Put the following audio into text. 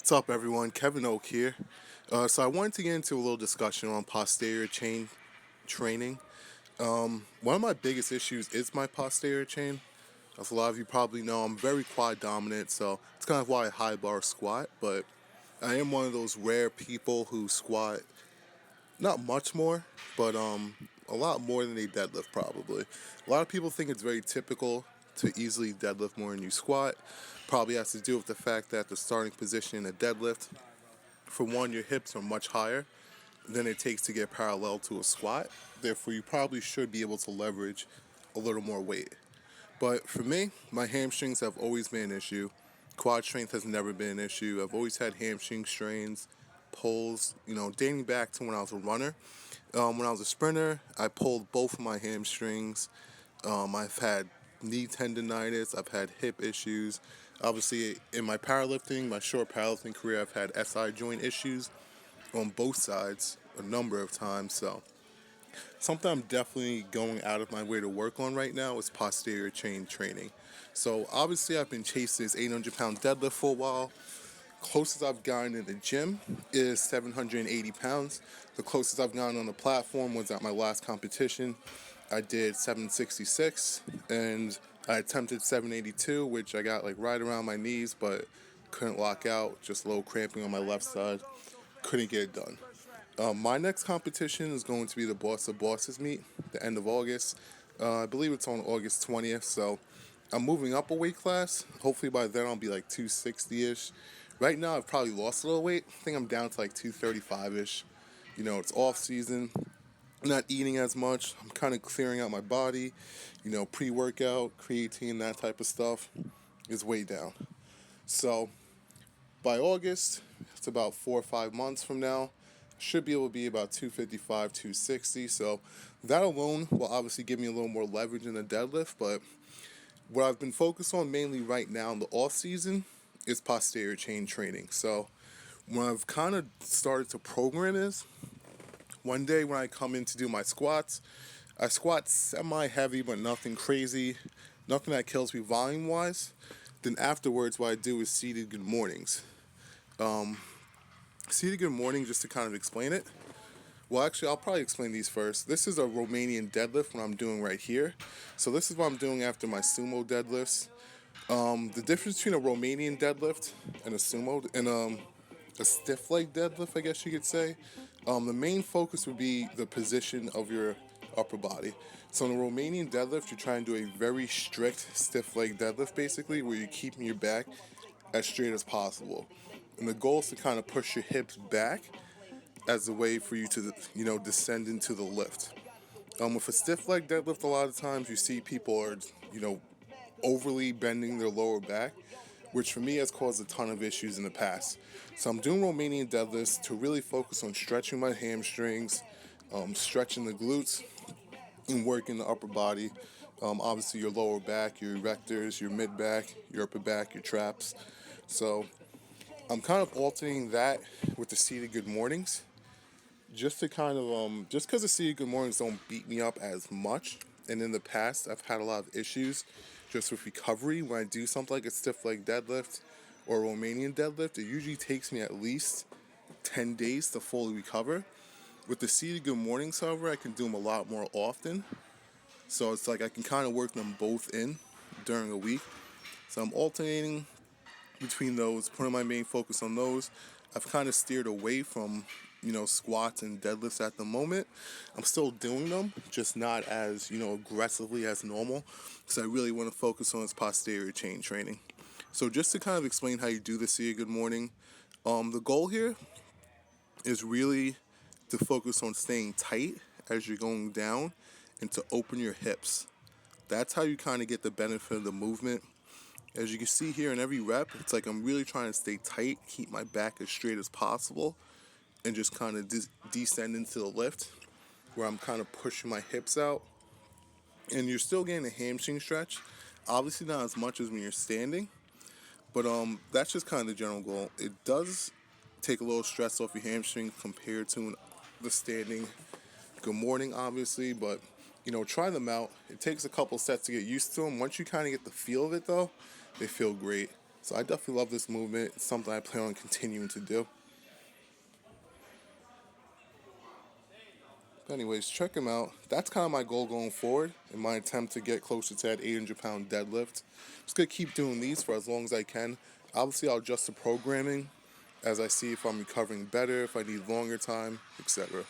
What's up, everyone? Kevin Oak here. So I wanted to get into a little discussion on posterior chain training. One of my biggest issues is my posterior chain. As a lot of you probably know, I'm very quad dominant, so it's kind of why I high bar squat. But I am one of those rare people who squat not much more, but a lot more than they deadlift probably. A lot of people think it's very typical to easily deadlift more than you squat. Probably has to do with the fact that the starting position in a deadlift, for one, your hips are much higher than it takes to get parallel to a squat. Therefore, you probably should be able to leverage a little more weight. But for me, my hamstrings have always been an issue. Quad strength has never been an issue. I've always had hamstring strains, pulls, dating back to when I was a runner. When I was a sprinter, I pulled both of my hamstrings. I've had knee tendonitis. I've had hip issues. Obviously, in my powerlifting, my short powerlifting career, I've had SI joint issues on both sides a number of times. So something I'm definitely going out of my way to work on right now is posterior chain training. So obviously, I've been chasing this 800-pound deadlift for a while. Closest I've gotten in the gym is 780 pounds. The closest I've gotten on the platform was at my last competition. I did 766 and I attempted 782, which I got like right around my knees, but couldn't lock out, just a little cramping on my left side. Couldn't get it done. My next competition is going to be the Boss of Bosses meet, the end of August. I believe it's on August 20th, so I'm moving up a weight class. Hopefully by then I'll be like 260-ish. Right now I've probably lost a little weight. I think I'm down to like 235-ish. It's off season. I'm not eating as much. I'm kind of clearing out my body. Pre-workout, creatine, that type of stuff is way down. So by August, it's about 4 or 5 months from now, should be able to be about 255, 260. So that alone will obviously give me a little more leverage in the deadlift. But what I've been focused on mainly right now in the off season is posterior chain training. So when I've kind of started to program is, one day when I come in to do my squats, I squat semi-heavy but nothing crazy, nothing that kills me volume-wise. Then afterwards what I do is seated good mornings. Seated good morning, just to kind of explain it. Well, actually, I'll probably explain these first. This is a Romanian deadlift, what I'm doing right here. So this is what I'm doing after my sumo deadlifts. The difference between a Romanian deadlift and a sumo and a stiff leg deadlift, I guess you could say. The main focus would be the position of your upper body. So in a Romanian deadlift, you're trying to do a very strict stiff leg deadlift, basically, where you're keeping your back as straight as possible. And the goal is to kind of push your hips back as a way for you to, descend into the lift. With a stiff leg deadlift, a lot of times you see people are, overly bending their lower back, which for me has caused a ton of issues in the past. So I'm doing Romanian deadlifts to really focus on stretching my hamstrings, stretching the glutes, and working the upper body. Obviously your lower back, your erectors, your mid back, your upper back, your traps. So I'm kind of alternating that with the seated good mornings, just to kind of just because the seated good mornings don't beat me up as much. And in the past, I've had a lot of issues just with recovery. When I do something like a stiff leg deadlift or a Romanian deadlift, it usually takes me at least 10 days to fully recover. With the seated good mornings, however, I can do them a lot more often. So it's like I can kind of work them both in during a week. So I'm alternating between those, putting my main focus on those. I've kind of steered away from, squats and deadlifts at the moment. I'm still doing them, just not as, aggressively as normal, because I really want to focus on this posterior chain training. So just to kind of explain how you do the See a Good Morning, the goal here is really to focus on staying tight as you're going down and to open your hips. That's how you kind of get the benefit of the movement. As you can see here in every rep, it's like I'm really trying to stay tight, keep my back as straight as possible, and just kind of descend into the lift, where I'm kind of pushing my hips out. And you're still getting a hamstring stretch. Obviously not as much as when you're standing, but that's just kind of the general goal. It does take a little stress off your hamstring compared to the standing good morning, obviously, but try them out. It takes a couple sets to get used to them. Once you kind of get the feel of it, though, they feel great. So I definitely love this movement. It's something I plan on continuing to do. Anyways, check them out. That's kind of my goal going forward in my attempt to get closer to that 800-pound deadlift. Just going to keep doing these for as long as I can. Obviously, I'll adjust the programming as I see if I'm recovering better, if I need longer time, etc.